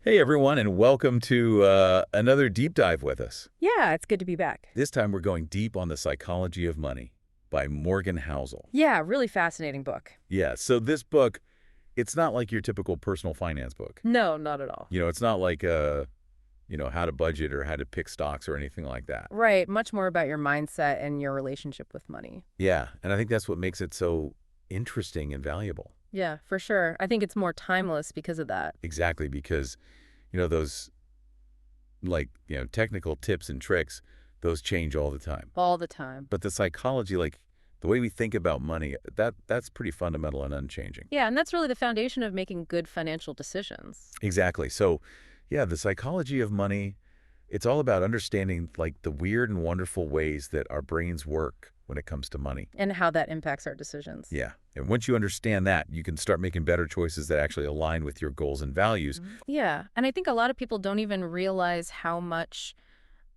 Hey everyone, and welcome to another deep dive with us. Yeah, it's good to be back. This time we're going deep on The Psychology of Money by Morgan Housel. Yeah, really fascinating book. Yeah, so this book, it's not like your typical personal finance book. No, not at all. It's not like how to budget or how to pick stocks or anything like that. Right, much more about your mindset and your relationship with money. Yeah, and I think that's what makes it so interesting and valuable. Yeah, for sure. I think it's more timeless because of that. Exactly, because those technical tips and tricks, those change all the time. All the time. But the psychology, like the way we think about money, that's pretty fundamental and unchanging. Yeah, and that's really the foundation of making good financial decisions. Exactly. So, yeah, the psychology of money, it's all about understanding like the weird and wonderful ways that our brains work when it comes to money. And how that impacts our decisions. Yeah. And once you understand that, you can start making better choices that actually align with your goals and values. Yeah, and I think a lot of people don't even realize how much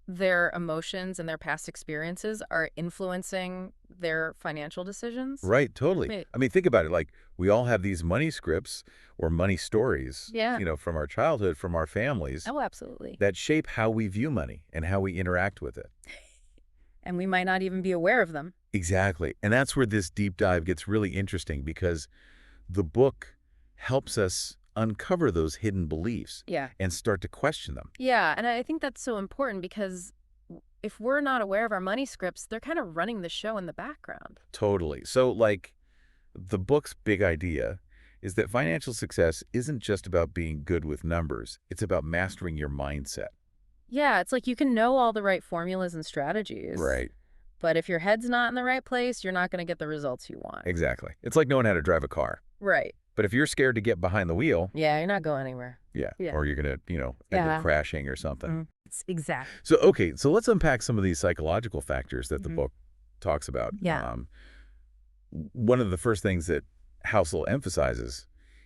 their emotions and their past experiences are influencing their financial decisions. Right, totally. Right. I mean, think about it. Like, we all have these money scripts or money stories, Yeah. from our childhood, from our families, Oh, absolutely. that shape how we view money and how we interact with it. And we might not even be aware of them. Exactly. And that's where this deep dive gets really interesting because the book helps us uncover those hidden beliefs Yeah. and start to question them. Yeah, and I think that's so important because if we're not aware of our money scripts, they're kind of running the show in the background. Totally. So, like, the book's big idea is that financial success isn't just about being good with numbers. It's about mastering your mindset. Yeah, it's like you can know all the right formulas and strategies. Right. But if your head's not in the right place, you're not going to get the results you want. Exactly. It's like knowing how to drive a car. Right. But if you're scared to get behind the wheel, Yeah, you're not going anywhere. yeah, Yeah. or you're going to, end Yeah. up crashing or something. It's exactly. So, okay, so let's unpack some of these psychological factors that the book talks about. Yeah. One of the first things that Housel emphasizes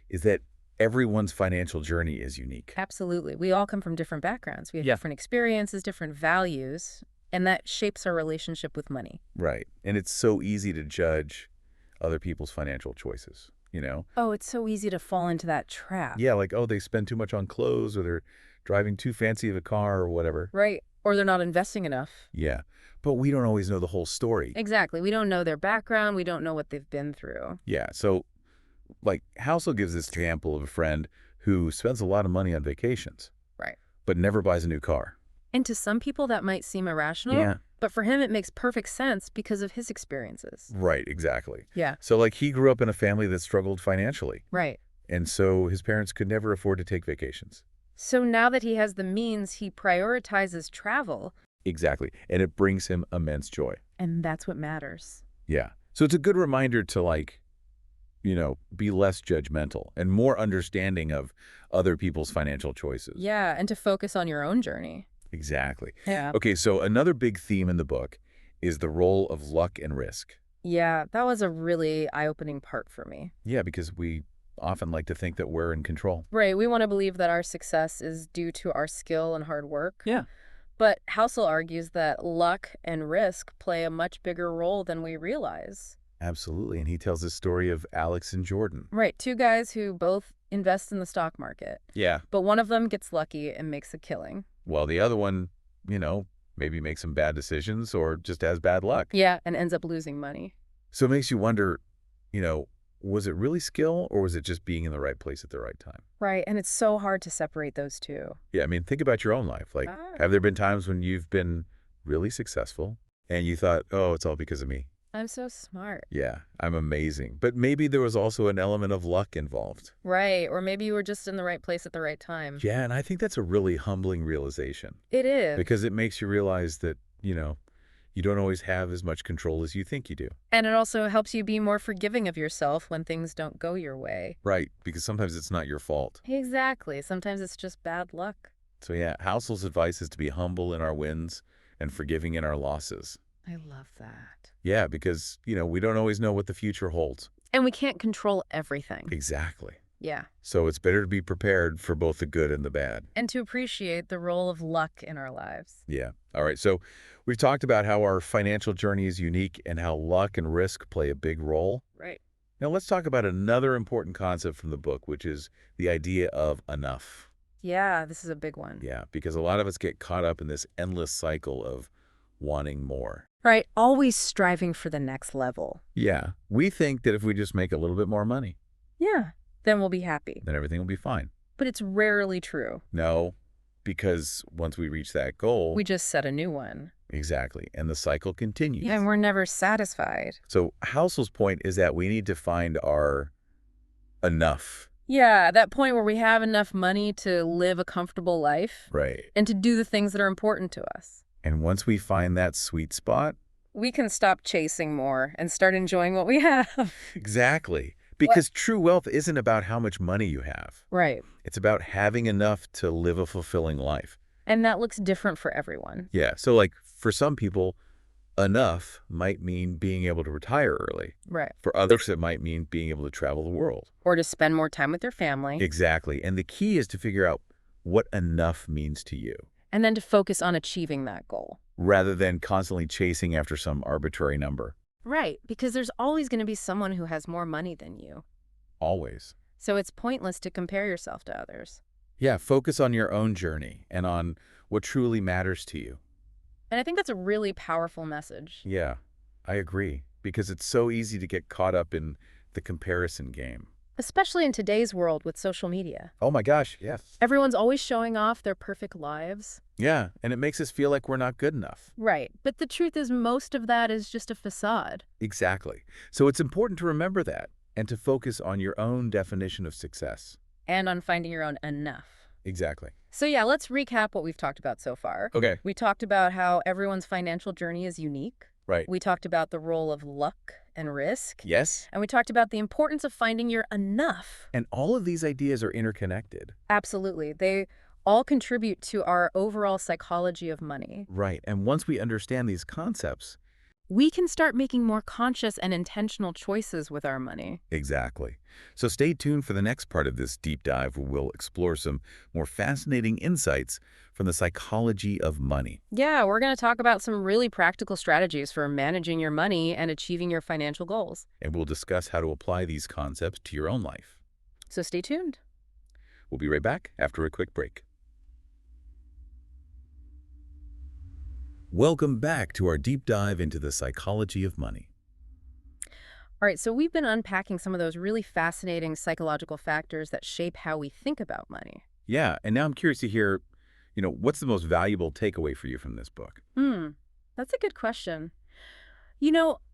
is that everyone's financial journey is unique. Absolutely. We all come from different backgrounds. We have Yeah. different experiences, different values, and that shapes our relationship with money. Right. And it's so easy to judge other people's financial choices, Oh, it's so easy to fall into that trap. Yeah, like, oh, they spend too much on clothes or they're driving too fancy of a car or whatever. Right. Or they're not investing enough. Yeah. But we don't always know the whole story. Exactly. We don't know their background. We don't know what they've been through. Yeah. So, like, Housel gives this example of a friend who spends a lot of money on vacations. Right. But never buys a new car. And to some people, that might seem irrational. Yeah. But for him, it makes perfect sense because of his experiences. Right, exactly. Yeah. So, like, he grew up in a family that struggled financially. Right. And so his parents could never afford to take vacations. So now that he has the means, he prioritizes travel. Exactly. And it brings him immense joy. And that's what matters. Yeah. So it's a good reminder to, like, be less judgmental and more understanding of other people's financial choices. Yeah. And to focus on your own journey. Exactly. Yeah. Okay, so another big theme in the book is the role of luck and risk. Yeah. That was a really eye-opening part for me. Yeah, because we often like to think that we're in control. Right. We want to believe that our success is due to our skill and hard work. Yeah. But Housel argues that luck and risk play a much bigger role than we realize. Absolutely. And he tells the story of Alex and Jordan. Right. Two guys who both invest in the stock market. Yeah. But one of them gets lucky and makes a killing. While the other one, maybe makes some bad decisions or just has bad luck. Yeah, and ends up losing money. So it makes you wonder, was it really skill or was it just being in the right place at the right time? Right, and it's so hard to separate those two. Yeah, I mean, think about your own life. Like, have there been times when you've been really successful and you thought, oh, it's all because of me? I'm so smart. Yeah, I'm amazing. But maybe there was also an element of luck involved. Right, or maybe you were just in the right place at the right time. Yeah, and I think that's a really humbling realization. It is. Because it makes you realize that, you don't always have as much control as you think you do. And it also helps you be more forgiving of yourself when things don't go your way. Right, because sometimes it's not your fault. Exactly. Sometimes it's just bad luck. So yeah, Housel's advice is to be humble in our wins and forgiving in our losses. I love that. Yeah, because, we don't always know what the future holds. And we can't control everything. Exactly. Yeah. So it's better to be prepared for both the good and the bad. And to appreciate the role of luck in our lives. Yeah. All right. So we've talked about how our financial journey is unique and how luck and risk play a big role. Right. Now let's talk about another important concept from the book, which is the idea of enough. Yeah, this is a big one. Yeah, because a lot of us get caught up in this endless cycle of wanting more. Right, always striving for the next level. Yeah, we think that if we just make a little bit more money, Yeah, then we'll be happy. then everything will be fine. But it's rarely true. No, because once we reach that goal, We just set a new one. exactly, and the cycle continues. And we're never satisfied. So Housel's point is that we need to find our enough. Yeah, that point where we have enough money to live a comfortable life Right. and to do the things that are important to us. And once we find that sweet spot, We can stop chasing more and start enjoying what we have. exactly. Because true wealth isn't about how much money you have. Right. It's about having enough to live a fulfilling life. And that looks different for everyone. Yeah. So like for some people, enough might mean being able to retire early. Right. For others, it might mean being able to travel the world. Or to spend more time with their family. Exactly. And the key is to figure out what enough means to you, And then to focus on achieving that goal. rather than constantly chasing after some arbitrary number. Right, because there's always going to be someone who has more money than you. Always. So it's pointless to compare yourself to others. Yeah, focus on your own journey and on what truly matters to you. And I think that's a really powerful message. Yeah, I agree. Because it's so easy to get caught up in the comparison game. Especially in today's world with social media. Oh my gosh, yes. Everyone's always showing off their perfect lives. Yeah, and it makes us feel like we're not good enough. Right, but the truth is most of that is just a facade. Exactly. So it's important to remember that and to focus on your own definition of success. And on finding your own enough. Exactly. So yeah, let's recap what we've talked about so far. Okay. We talked about how everyone's financial journey is unique. Right. We talked about the role of luck and risk. Yes. And we talked about the importance of finding your enough. And all of these ideas are interconnected. Absolutely. They all contribute to our overall psychology of money. Right. And once we understand these concepts, We can start making more conscious and intentional choices with our money. exactly. So stay tuned for the next part of this deep dive where we'll explore some more fascinating insights from the psychology of money. Yeah, we're going to talk about some really practical strategies for managing your money and achieving your financial goals. And we'll discuss how to apply these concepts to your own life. So stay tuned. We'll be right back after a quick break. Welcome back to our deep dive into the psychology of money. All right, so we've been unpacking some of those really fascinating psychological factors that shape how we think about money. Yeah, and now I'm curious to hear, what's the most valuable takeaway for you from this book? That's a good question.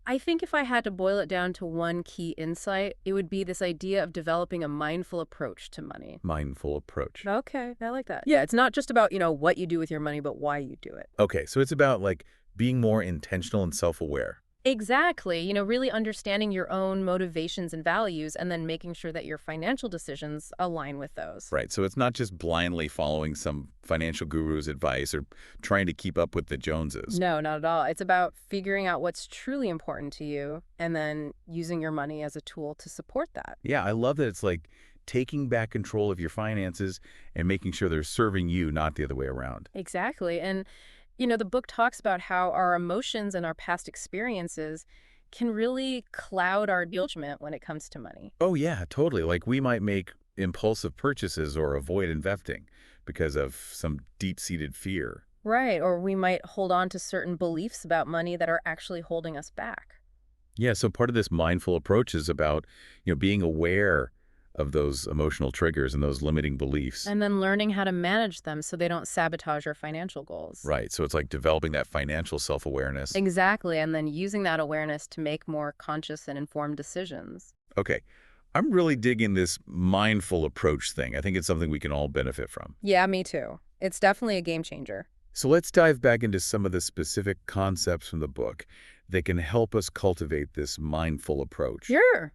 I think if I had to boil it down to one key insight, it would be this idea of developing a mindful approach to money. Mindful approach. Okay, I like that. Yeah, it's not just about, what you do with your money, but why you do it. Okay, so it's about like being more intentional and self-aware. Exactly. Really understanding your own motivations and values and then making sure that your financial decisions align with those. Right, so it's not just blindly following some financial guru's advice or trying to keep up with the Joneses. No, not at all. It's about figuring out what's truly important to you and then using your money as a tool to support that. Yeah, I love that it's like taking back control of your finances and making sure they're serving you, not the other way around. Exactly. And the book talks about how our emotions and our past experiences can really cloud our judgment when it comes to money. Oh, yeah, totally. Like we might make impulsive purchases or avoid investing because of some deep-seated fear. Right. Or we might hold on to certain beliefs about money that are actually holding us back. Yeah, so part of this mindful approach is about, being aware of those emotional triggers and those limiting beliefs. And then learning how to manage them so they don't sabotage our financial goals. Right, so it's like developing that financial self-awareness. Exactly. And then using that awareness to make more conscious and informed decisions. Okay, I'm really digging this mindful approach thing. I think it's something we can all benefit from. Yeah, me too. It's definitely a game changer. So let's dive back into some of the specific concepts from the book that can help us cultivate this mindful approach. Sure.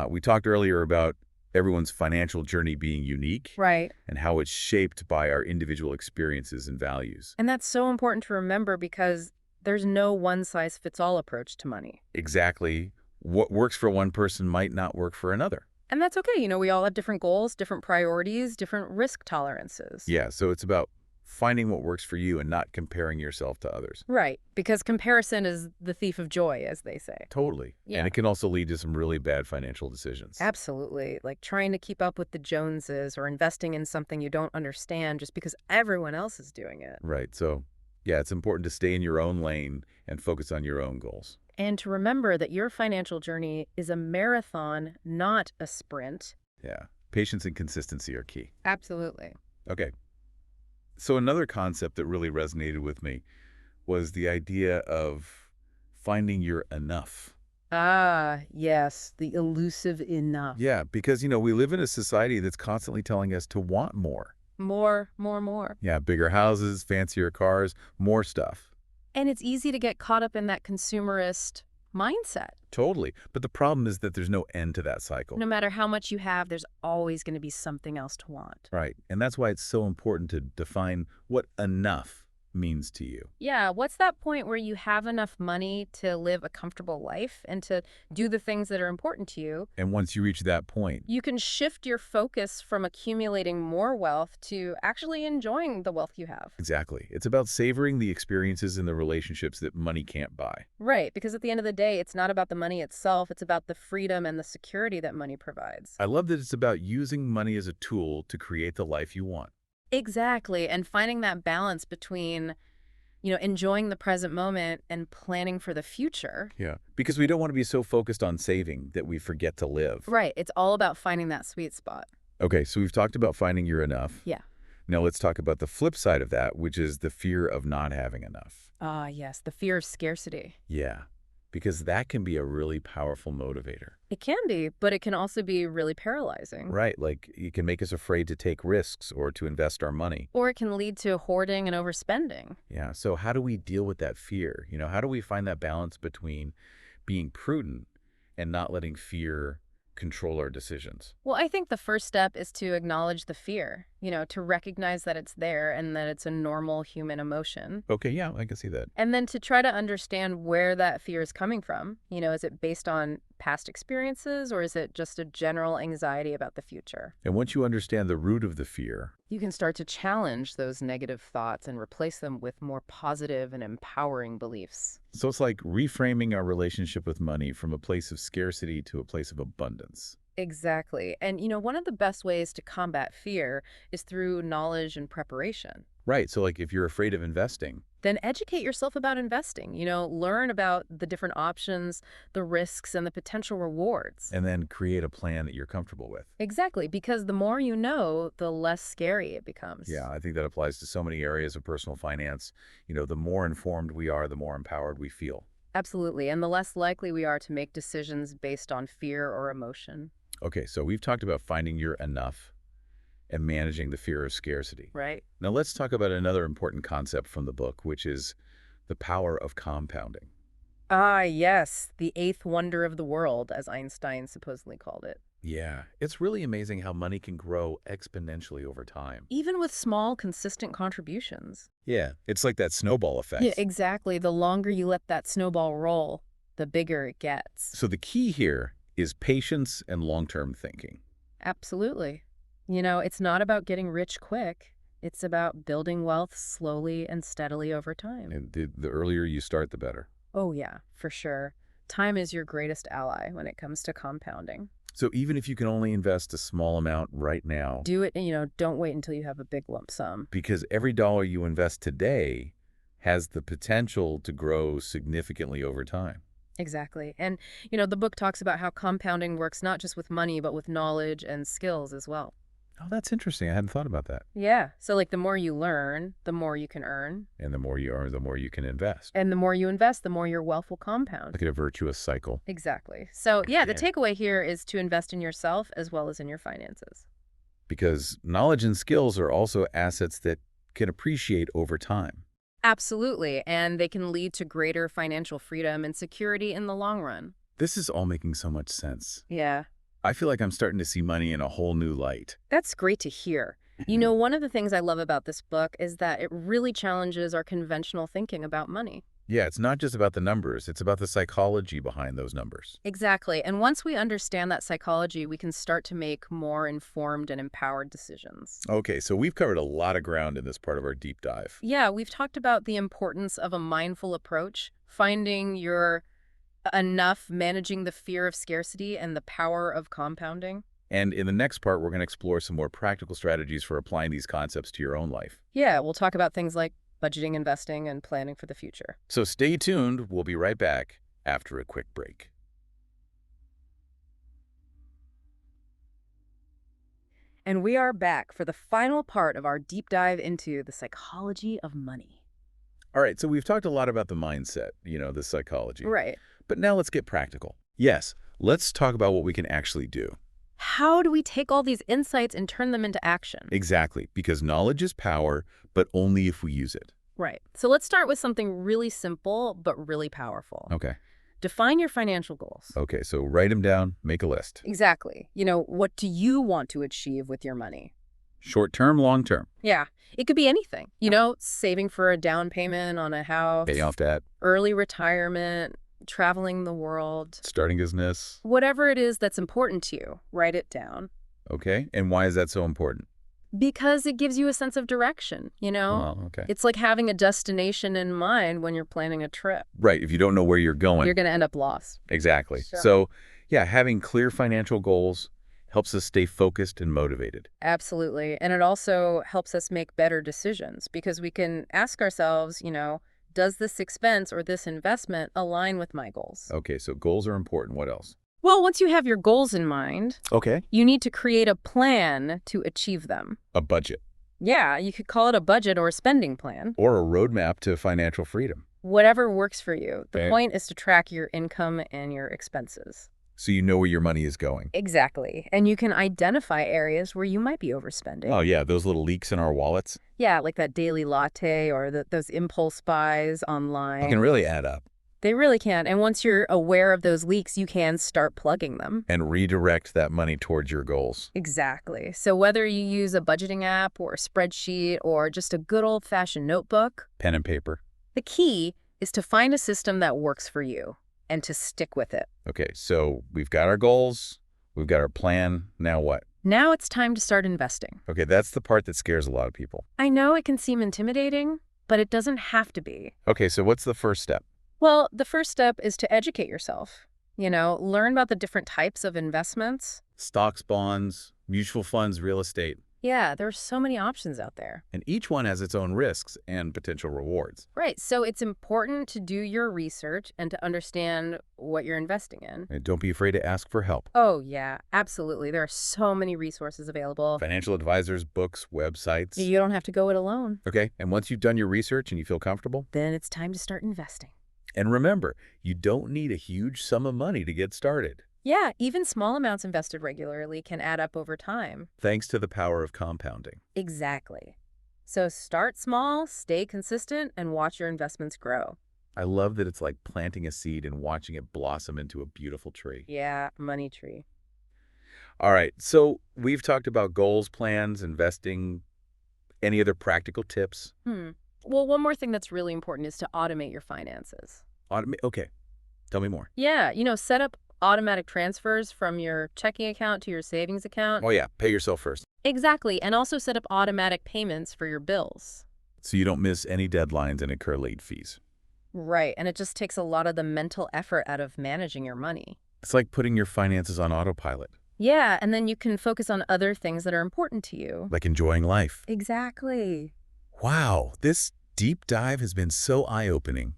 We talked earlier about everyone's financial journey being unique. Right. And how it's shaped by our individual experiences and values. And that's so important to remember because there's no one-size-fits-all approach to money. Exactly. What works for one person might not work for another. And that's okay. We all have different goals, different priorities, different risk tolerances. Yeah, so it's about finding what works for you and not comparing yourself to others. Right, because comparison is the thief of joy, as they say. Totally. And Yeah. it can also lead to some really bad financial decisions. Absolutely. Like trying to keep up with the Joneses or investing in something you don't understand just because everyone else is doing it. Right. So, yeah, it's important to stay in your own lane and focus on your own goals. And to remember that your financial journey is a marathon, not a sprint. Yeah. Patience and consistency are key. Absolutely. Okay. So another concept that really resonated with me was the idea of finding your enough. Ah, yes, the elusive enough. Yeah, because, we live in a society that's constantly telling us to want more. More, more, more. Yeah, bigger houses, fancier cars, more stuff. And it's easy to get caught up in that consumerist mindset. Totally. But the problem is that there's no end to that cycle. No matter how much you have, there's always going to be something else to want. Right. And that's why it's so important to define what enough means to you. Yeah, what's that point where you have enough money to live a comfortable life and to do the things that are important to you? And once you reach that point, You can shift your focus from accumulating more wealth to actually enjoying the wealth you have. exactly. It's about savoring the experiences and the relationships that money can't buy. Right, because at the end of the day, it's not about the money itself, it's about the freedom and the security that money provides. I love that it's about using money as a tool to create the life you want. Exactly, and finding that balance between, enjoying the present moment and planning for the future. Yeah. Because we don't want to be so focused on saving that we forget to live. Right, it's all about finding that sweet spot. Okay, so we've talked about finding your enough. Yeah. Now let's talk about the flip side of that, which is the fear of not having enough. Ah, yes, the fear of scarcity. Yeah, because that can be a really powerful motivator. It can be, but it can also be really paralyzing. Right, like it can make us afraid to take risks or to invest our money. Or it can lead to hoarding and overspending. Yeah, so how do we deal with that fear? How do we find that balance between being prudent and not letting fear control our decisions? Well, I think the first step is to acknowledge the fear, to recognize that it's there and that it's a normal human emotion. Okay, yeah, I can see that. And then to try to understand where that fear is coming from. Is it based on past experiences or is it just a general anxiety about the future? And once you understand the root of the fear, You can start to challenge those negative thoughts and replace them with more positive and empowering beliefs. so it's like reframing our relationship with money from a place of scarcity to a place of abundance. Exactly. And, one of the best ways to combat fear is through knowledge and preparation. Right, so like if you're afraid of investing, Then educate yourself about investing. Learn about the different options, the risks, and the potential rewards. and then create a plan that you're comfortable with. Exactly, because the more you know, the less scary it becomes. Yeah, I think that applies to so many areas of personal finance. The more informed we are, the more empowered we feel. Absolutely, and the less likely we are to make decisions based on fear or emotion. Okay, so we've talked about finding your enough and managing the fear of scarcity. Right? Now let's talk about another important concept from the book, which is the power of compounding. Ah, yes, the eighth wonder of the world, as Einstein supposedly called it. Yeah, it's really amazing how money can grow exponentially over time. Even with small, consistent contributions. Yeah, it's like that snowball effect. Yeah, exactly. The longer you let that snowball roll, the bigger it gets. So the key here is patience and long-term thinking. Absolutely. It's not about getting rich quick. It's about building wealth slowly and steadily over time. And the earlier you start, the better. Oh, yeah, for sure. Time is your greatest ally when it comes to compounding. So even if you can only invest a small amount right now, Do it, don't wait until you have a big lump sum. because every dollar you invest today has the potential to grow significantly over time. Exactly. And, the book talks about how compounding works not just with money, but with knowledge and skills as well. Oh, that's interesting. I hadn't thought about that. Yeah. So, like, the more you learn, the more you can earn. And the more you earn, the more you can invest. And the more you invest, the more your wealth will compound. Like a virtuous cycle. Exactly. So, yeah, the Yeah. takeaway here is to invest in yourself as well as in your finances. Because knowledge and skills are also assets that can appreciate over time. Absolutely. And they can lead to greater financial freedom and security in the long run. This is all making so much sense. Yeah. I feel like I'm starting to see money in a whole new light. That's great to hear. One of the things I love about this book is that it really challenges our conventional thinking about money. Yeah, it's not just about the numbers. It's about the psychology behind those numbers. Exactly. And once we understand that psychology, we can start to make more informed and empowered decisions. Okay, so we've covered a lot of ground in this part of our deep dive. Yeah, we've talked about the importance of a mindful approach, finding your enough, managing the fear of scarcity, and the power of compounding. And in the next part, we're going to explore some more practical strategies for applying these concepts to your own life. Yeah, we'll talk about things like budgeting, investing, and planning for the future. So stay tuned. We'll be right back after a quick break. And we are back for the final part of our deep dive into the psychology of money. All right, so we've talked a lot about the mindset, the psychology. Right. But now let's get practical. Yes, let's talk about what we can actually do. How do we take all these insights and turn them into action? Exactly, because knowledge is power, but only if we use it. Right. So let's start with something really simple, but really powerful. Okay. Define your financial goals. Okay, so write them down, make a list. Exactly. What do you want to achieve with your money? Short term, long term. Yeah, it could be anything. Saving for a down payment on a house, Pay off debt, early retirement, traveling the world. starting business. Whatever it is that's important to you, write it down. Okay, and why is that so important? Because it gives you a sense of direction. Oh, okay. It's like having a destination in mind when you're planning a trip. Right, if you don't know where you're going. You're going to end up lost. Exactly. Sure. So, yeah, having clear financial goals helps us stay focused and motivated. Absolutely. And it also helps us make better decisions because we can ask ourselves, does this expense or this investment align with my goals? Okay, so goals are important. What else? Well, once you have your goals in mind, Okay. you need to create a plan to achieve them. A budget Yeah, you could call it a budget or a spending plan. or a roadmap to financial freedom. Whatever works for you. The Okay. point is to track your income and your expenses. So you know where your money is going. Exactly. And you can identify areas where you might be overspending. Oh, yeah, those little leaks in our wallets. Yeah, like that daily latte or those impulse buys online. It can really add up. They really can. And once you're aware of those leaks, you can start plugging them. And redirect that money towards your goals. Exactly. So whether you use a budgeting app or a spreadsheet or just a good old-fashioned notebook, Pen and paper. the key is to find a system that works for you and to stick with it. Okay, so we've got our goals, we've got our plan. Now what? Now it's time to start investing. Okay, that's the part that scares a lot of people. I know it can seem intimidating, but it doesn't have to be. Okay, so what's the first step? Well, the first step is to educate yourself. Learn about the different types of investments. Stocks, bonds, mutual funds, real estate. Yeah, there are so many options out there. And each one has its own risks and potential rewards. Right, so it's important to do your research and to understand what you're investing in. And don't be afraid to ask for help. Oh, yeah, absolutely. There are so many resources available. Financial advisors, books, websites. You don't have to go it alone. Okay, and once you've done your research and you feel comfortable, Then it's time to start investing. and remember, you don't need a huge sum of money to get started. Yeah, even small amounts invested regularly can add up over time. Thanks to the power of compounding. Exactly. So start small, stay consistent, and watch your investments grow. I love that it's like planting a seed and watching it blossom into a beautiful tree. Yeah, money tree. All right, so we've talked about goals, plans, investing. Any other practical tips? Well, one more thing that's really important is to automate your finances. Okay, tell me more. Yeah, set up automatic transfers from your checking account to your savings account. Oh yeah, pay yourself first. Exactly, and also set up automatic payments for your bills. So you don't miss any deadlines and incur late fees. Right, and it just takes a lot of the mental effort out of managing your money. It's like putting your finances on autopilot, Yeah, and then you can focus on other things that are important to you. like enjoying life. Exactly. Wow, this deep dive has been so eye-opening.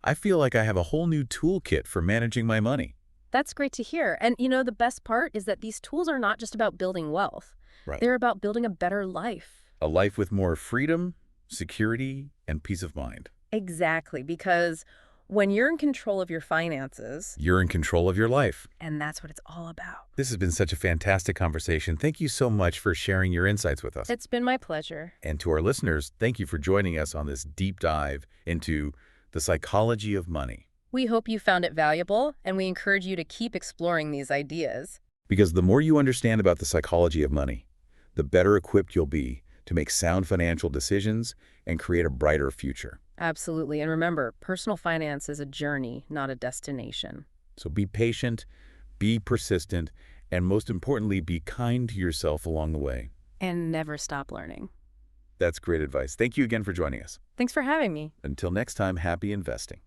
I feel like I have a whole new toolkit for managing my money. That's great to hear. And the best part is that these tools are not just about building wealth. Right. They're about building a better life. A life with more freedom, security, and peace of mind. Exactly, because when you're in control of your finances, You're in control of your life. and that's what it's all about. This has been such a fantastic conversation. Thank you so much for sharing your insights with us. It's been my pleasure. And to our listeners, thank you for joining us on this deep dive into the psychology of money. We hope you found it valuable, and we encourage you to keep exploring these ideas. Because the more you understand about the psychology of money, the better equipped you'll be to make sound financial decisions and create a brighter future. Absolutely. And remember, personal finance is a journey, not a destination. So be patient, be persistent, and most importantly, be kind to yourself along the way. And never stop learning. That's great advice. Thank you again for joining us. Thanks for having me. Until next time, happy investing.